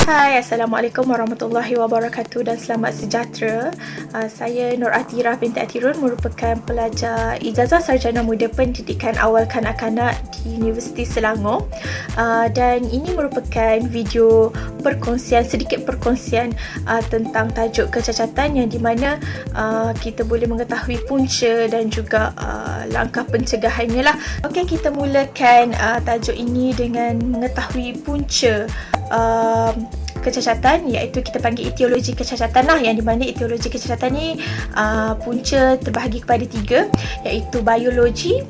Hai, Assalamualaikum warahmatullahi wabarakatuh dan selamat sejahtera. Saya Nur Atira binti Atirun, merupakan pelajar ijazah sarjana muda pendidikan awal kanak-kanak di Universiti Selangor. Dan ini merupakan video sedikit perkongsian tentang tajuk kecacatan, yang di mana kita boleh mengetahui punca dan juga langkah pencegahannya lah. Okey, kita mulakan tajuk ini dengan mengetahui punca kecacatan, iaitu kita panggil etiologi kecacatan lah, yang di mana etiologi kecacatan ni punca terbahagi kepada 3, iaitu biologi,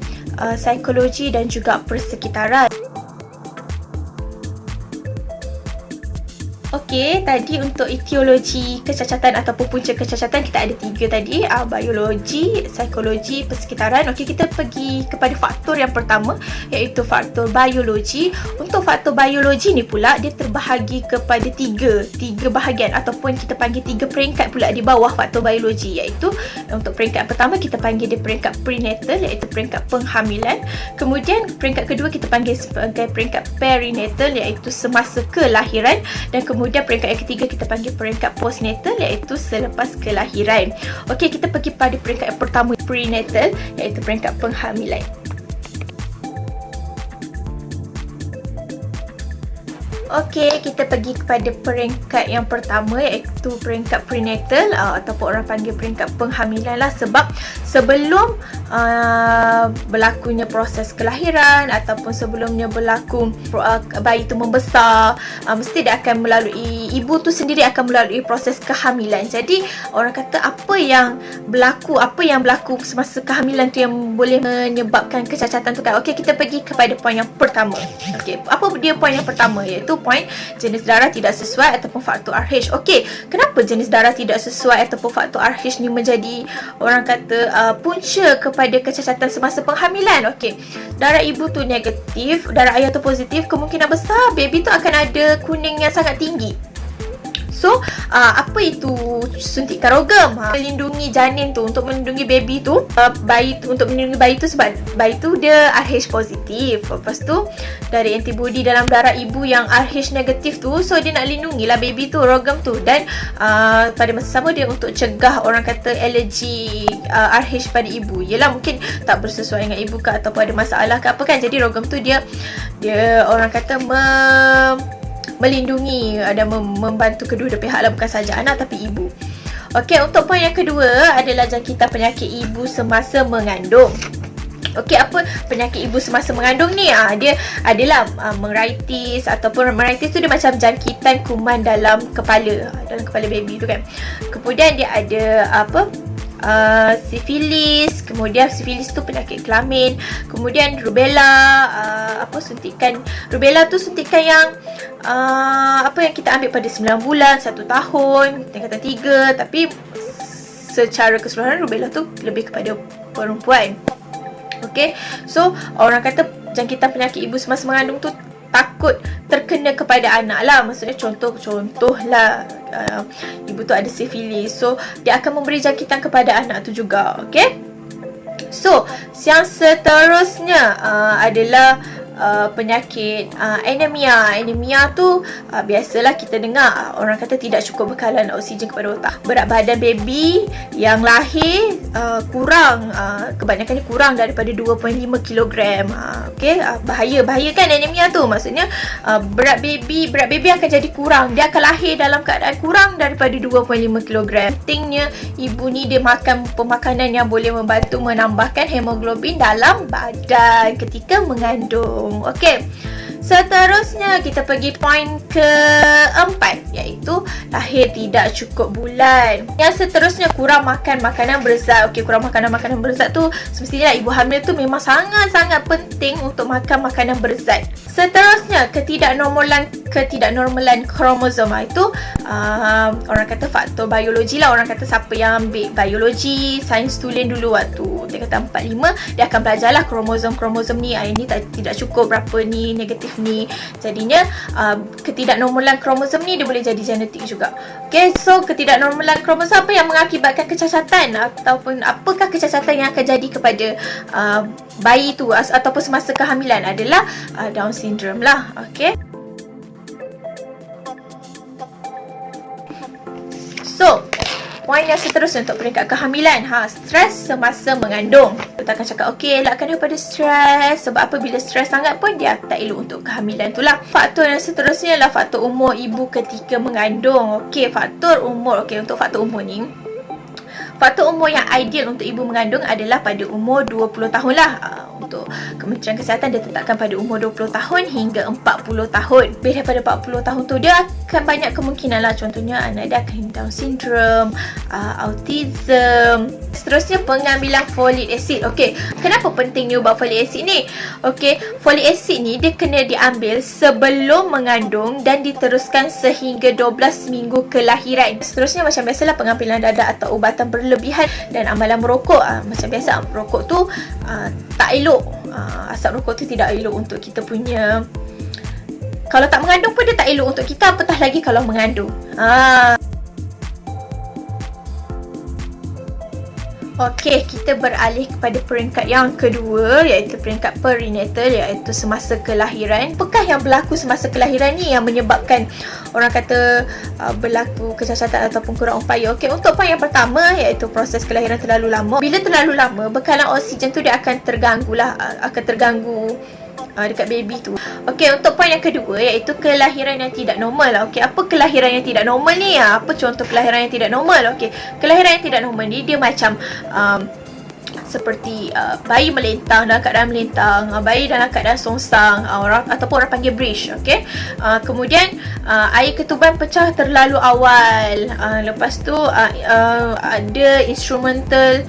psikologi dan juga persekitaran. Okey, tadi untuk etiologi kecacatan ataupun punca kecacatan kita ada 3 tadi, biologi, psikologi, persekitaran. Okey, kita pergi kepada faktor yang pertama, iaitu faktor biologi. Untuk faktor biologi ni pula dia terbahagi kepada 3 bahagian ataupun kita panggil 3 peringkat pula di bawah faktor biologi, iaitu untuk peringkat pertama kita panggil dia peringkat prenatal, iaitu peringkat penghamilan. Kemudian peringkat kedua kita panggil sebagai peringkat perinatal, iaitu semasa kelahiran, dan kemudian peringkat yang ketiga kita panggil peringkat postnatal, iaitu selepas kelahiran. Okey, kita pergi pada peringkat yang pertama, prenatal, iaitu peringkat penghamilan. Okey, kita pergi kepada peringkat yang pertama, iaitu peringkat prenatal ataupun orang panggil peringkat penghamilan lah, sebab sebelum berlakunya proses kelahiran ataupun sebelumnya berlaku bayi itu membesar, mesti dia akan melalui, ibu tu sendiri akan melalui proses kehamilan. Jadi orang kata apa yang berlaku semasa kehamilan tu yang boleh menyebabkan kecacatan tu kan. Okey, kita pergi kepada poin yang pertama. Okey, apa dia poin yang pertama, iaitu poin jenis darah tidak sesuai ataupun faktor RH. Okey, kenapa jenis darah tidak sesuai ataupun faktor RH ni menjadi orang kata punca kepada kecacatan semasa penghamilan? Okey, darah ibu tu negatif, darah ayah tu positif, kemungkinan besar baby tu akan ada kuning yang sangat tinggi. So, apa itu suntikan rogam? Melindungi janin tu, untuk melindungi baby tu, untuk melindungi bayi tu, sebab bayi tu dia RH positif. Lepas tu, dari antibody dalam darah ibu yang RH negatif tu, so dia nak lindungi lah baby tu, rogam tu. Dan pada masa sama dia untuk cegah orang kata alergi RH pada ibu. Yelah, mungkin tak bersesuaian dengan ibu ke ataupun ada masalah ke apa kan. Jadi rogam tu dia orang kata melindungi dan membantu kedua-dua pihak lah, bukan saja anak tapi ibu. Okey, untuk poin yang kedua adalah jangkitan penyakit ibu semasa mengandung. Okey, apa penyakit ibu semasa mengandung ni? Dia adalah meningitis, ataupun meningitis tu dia macam jangkitan kuman dalam kepala baby tu kan. Kemudian dia ada sifilis, kemudian sifilis tu penyakit kelamin, kemudian rubella, suntikan rubella tu suntikan yang yang kita ambil pada 9 bulan, 1 tahun, tingkatan 3, tapi secara keseluruhan rubella tu lebih kepada perempuan. Okey, so orang kata jangkitan penyakit ibu semasa mengandung tu takut terkena kepada anak lah. Maksudnya contoh lah, ibu tu ada sifilis, so dia akan memberi jangkitan kepada anak tu juga. Okey, so yang seterusnya adalah penyakit anemia. Anemia tu biasalah kita dengar orang kata tidak cukup bekalan oksigen kepada otak. Berat badan baby yang lahir kebanyakannya kurang daripada 2.5 kg. Okey, bahaya kan anemia tu. Maksudnya berat baby akan jadi kurang. Dia akan lahir dalam keadaan kurang daripada 2.5 kg. Pentingnya ibu ni dia makan pemakanan yang boleh membantu menambahkan hemoglobin dalam badan ketika mengandung. Okey, seterusnya kita pergi poin keempat, iaitu lahir tidak cukup bulan. Yang seterusnya kurang makan makanan berzat. Okey, kurang makan makanan berzat tu semestinya ibu hamil tu memang sangat-sangat penting untuk makan makanan berzat. Seterusnya ketidaknormalan kromosom. Itu orang kata faktor biologi lah. Orang kata siapa yang ambil biologi, sains tulen dulu waktu tingkatan 4-5, dia akan belajarlah kromosom ni, ini tidak cukup berapa ni, negatif ni. Jadinya ketidaknormalan kromosom ni dia boleh jadi genetik juga. Okay, so ketidaknormalan kromosom apa yang mengakibatkan kecacatan, ataupun apakah kecacatan yang akan jadi kepada bayi tu ataupun semasa kehamilan adalah Down syndrome lah. Okay. Poin yang seterusnya untuk peringkat kehamilan. Stres semasa mengandung. Kita akan cakap, okey, elakkan daripada stres. Sebab apa, bila stres sangat pun dia tak elok untuk kehamilan tu lah. Faktor yang seterusnya adalah faktor umur ibu ketika mengandung. Okey, faktor umur. Okey, untuk faktor umur ni, faktor umur yang ideal untuk ibu mengandung adalah pada umur 20 tahun lah. Untuk Kementerian Kesihatan dia tetapkan pada umur 20 tahun hingga 40 tahun. Lebih daripada 40 tahun tu dia akan banyak kemungkinan lah. Contohnya anak dia akan Down syndrome, autism. Seterusnya pengambilan folic acid. Okey, kenapa pentingnya ubat folic acid ni? Okey, folic acid ni dia kena diambil sebelum mengandung dan diteruskan sehingga 12 minggu kelahiran. Seterusnya macam biasalah pengambilan dadak atau ubatan berlebihan dan amalan merokok. Macam biasa merokok tu tak elok. Asap rokok tu tidak elok untuk kita punya, kalau tak mengandung pun dia tak elok untuk kita, apatah lagi kalau mengandung. Okey, kita beralih kepada peringkat yang kedua, iaitu peringkat perinatal, iaitu semasa kelahiran. Apakah yang berlaku semasa kelahiran ni yang menyebabkan orang kata berlaku kecacatan ataupun kurang upaya? Okey, untuk poin yang pertama, iaitu proses kelahiran terlalu lama. Bila terlalu lama, bekalan oksigen tu dia akan terganggu lah, dekat baby tu. Okey, untuk poin yang kedua, iaitu kelahiran yang tidak normal. Okey, apa kelahiran yang tidak normal ni? Apa contoh kelahiran yang tidak normal? Okey, kelahiran yang tidak normal ni dia macam seperti bayi melentang, dalam keadaan melentang, bayi dalam keadaan songsang, ataupun orang panggil breach. Okey, kemudian air ketuban pecah terlalu awal. Lepas tu ada instrumental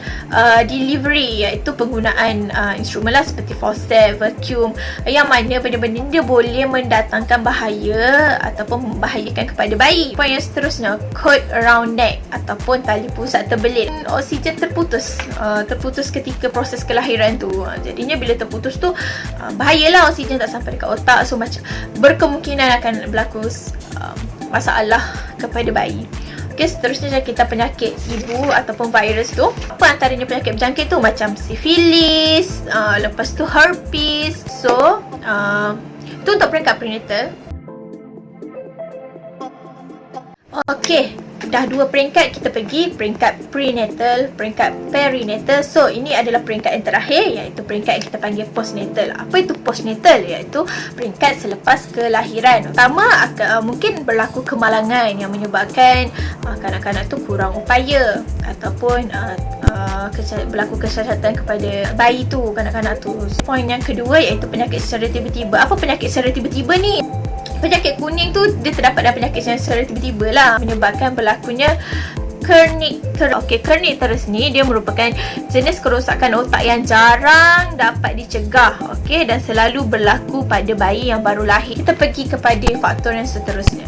delivery, iaitu penggunaan instrumen lah seperti forceps, vacuum, yang mana benda-benda dia boleh mendatangkan bahaya ataupun membahayakan kepada bayi. Poin yang seterusnya, cord around neck ataupun tali pusat terbelit. Oksigen terputus ketika proses kelahiran tu. Jadinya bila terputus tu bahayalah, oksigen tak sampai dekat otak. So macam berkemungkinan akan berlaku masalah kepada bayi. Okey, seterusnya kita penyakit ibu ataupun virus tu. Apa antaranya penyakit berjangkit tu? Macam sifilis, lepas tu herpes. So tu untuk peringkat prenatal. Okey, dah 2 peringkat, kita pergi peringkat prenatal, peringkat perinatal. So ini adalah peringkat yang terakhir, iaitu peringkat yang kita panggil postnatal. Apa itu postnatal? Iaitu peringkat selepas kelahiran. Pertama, mungkin berlaku kemalangan yang menyebabkan kanak-kanak tu kurang upaya ataupun berlaku kecacatan kepada bayi tu, kanak-kanak tu. Poin yang kedua, iaitu penyakit secara tiba-tiba. Apa penyakit secara tiba-tiba ni? Penyakit kuning tu dia terdapat dalam penyakit yang secara tiba-tiba lah, menyebabkan berlakunya kernicterus. Okey, kernicterus ni dia merupakan jenis kerosakan otak yang jarang dapat dicegah. Okey, dan selalu berlaku pada bayi yang baru lahir. Kita pergi kepada faktor yang seterusnya.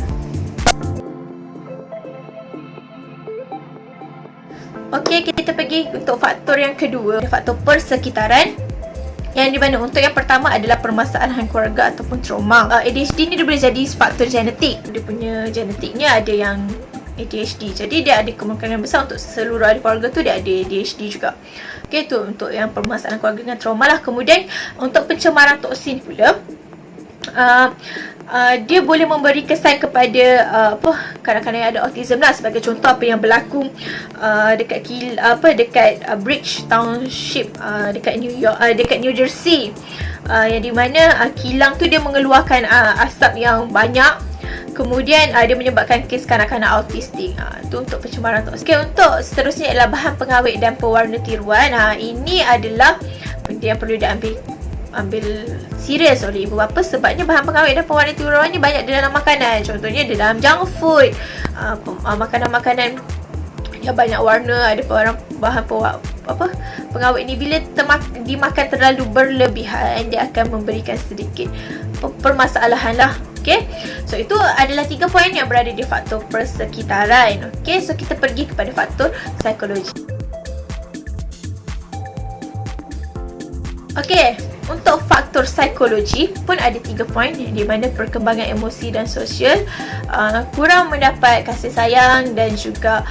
Okey, kita pergi untuk faktor yang kedua, faktor persekitaran. Yang di mana untuk yang pertama adalah permasalahan keluarga ataupun trauma. ADHD ni dia boleh jadi faktor genetik. Dia punya genetiknya ada yang ADHD. Jadi dia ada kemungkinan besar untuk seluruh ahli keluarga tu dia ada ADHD juga. Okey, tu untuk yang permasalahan keluarga dengan trauma lah. Kemudian untuk pencemaran toksin pula, dia boleh memberi kesan kepada kadang-kadang yang ada autism lah. Sebagai contoh apa yang berlaku dekat Bridge Township dekat New Jersey, yang di mana kilang tu dia mengeluarkan asap yang banyak. Kemudian dia menyebabkan kes kanak-kanak autistik. Itu untuk pencemaran toksin. Okay, untuk seterusnya adalah bahan pengawet dan pewarna tiruan. Ini adalah benda yang perlu diambil serius oleh ibu bapa, sebabnya bahan pengawet dan pewarna tiruan ni banyak di dalam makanan. Contohnya di dalam junk food, makanan-makanan yang banyak warna, ada bahan pengawet ni bila dimakan terlalu berlebihan, dia akan memberikan sedikit permasalahan lah. Okay, so itu adalah 3 poin yang berada di faktor persekitaran. Okay, so kita pergi kepada faktor psikologi. Okay, untuk faktor psikologi pun ada 3 poin, di mana perkembangan emosi dan sosial, kurang mendapat kasih sayang dan juga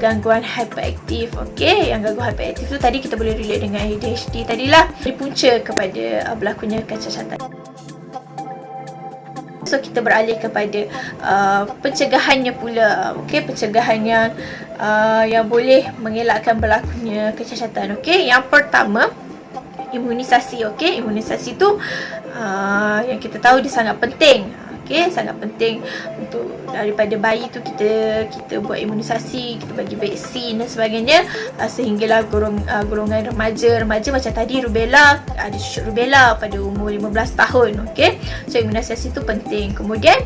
gangguan hyperaktif. Okay, yang gangguan hyperaktif tu tadi kita boleh relate dengan ADHD tadilah, dipunca kepada berlakunya kecacatan. So kita beralih kepada pencegahannya pula. Okey, pencegahan yang yang boleh mengelakkan berlakunya kecacatan. Okey, yang pertama, imunisasi. Okey, imunisasi tu yang kita tahu dia sangat penting. Okey, sangat penting untuk daripada bayi tu kita buat imunisasi, kita bagi vaksin dan sebagainya, sehinggalah golongan remaja macam tadi rubella, ada cucuk rubella pada umur 15 tahun. Okey, so imunisasi tu penting. Kemudian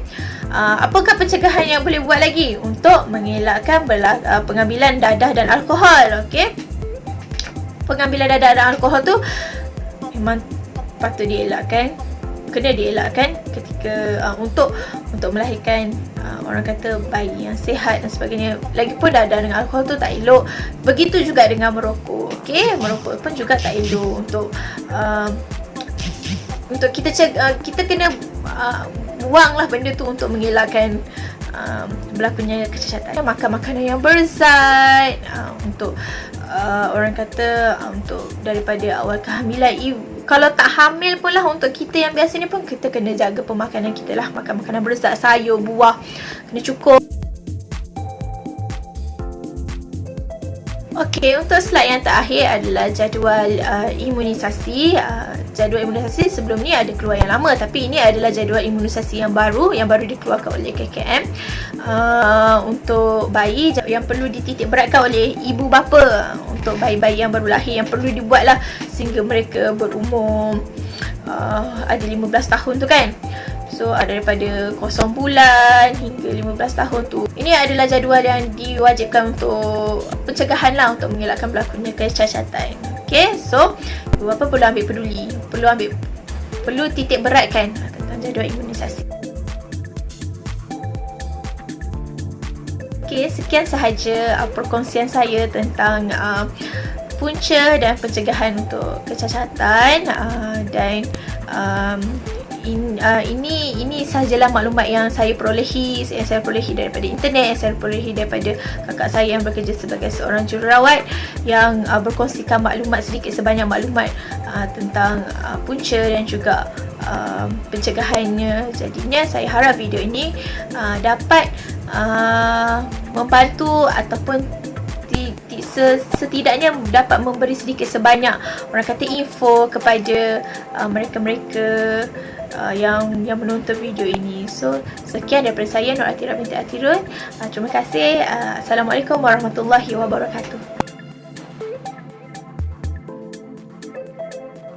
apakah pencegahan yang boleh buat lagi untuk mengelakkan pengambilan dadah dan alkohol? Okey, pengambilan dadah dan alkohol tu memang patut dielakkan, kena dielakkan ketika untuk melahirkan orang kata bayi yang sihat dan sebagainya. Lagipun dadah dengan alkohol tu tak elok. Begitu juga dengan merokok. Okey, merokok pun juga tak elok. Untuk kita kena buanglah benda tu untuk mengelakkan berlakunya kecacatan. Makan makanan yang berzat, untuk orang kata untuk daripada awal kehamilan. Kalau tak hamil pun lah, untuk kita yang biasa ni pun kita kena jaga pemakanan kita lah. Makan makanan berzat, sayur, buah kena cukup. Okey, untuk slide yang terakhir adalah jadual imunisasi. Jadual imunisasi sebelum ni ada keluar yang lama, tapi ini adalah jadual imunisasi yang baru dikeluarkan oleh KKM untuk bayi yang perlu dititik beratkan oleh ibu bapa. Untuk bayi-bayi yang baru lahir yang perlu dibuatlah sehingga mereka berumur ada 15 tahun tu kan. So daripada 0 bulan hingga 15 tahun tu. Ini adalah jadual yang diwajibkan untuk pencegahan lah, untuk mengelakkan berlakunya kecacatan. Okay, so ibu bapa perlu ambil peduli, perlu titik beratkan tentang jadual imunisasi. Okay, sekian sahaja perkongsian saya tentang punca dan pencegahan untuk kecacatan, dan ini sahajalah maklumat yang saya perolehi daripada internet, yang saya perolehi daripada kakak saya yang bekerja sebagai seorang jururawat, yang berkongsikan sedikit sebanyak maklumat tentang punca dan juga pencegahannya. Jadinya saya harap video ini dapat membantu ataupun setidaknya dapat memberi sedikit sebanyak orang kata info kepada mereka-mereka yang menonton video ini. So sekian daripada saya, Nur Atira binti Atirun. Terima kasih. Assalamualaikum warahmatullahi wabarakatuh.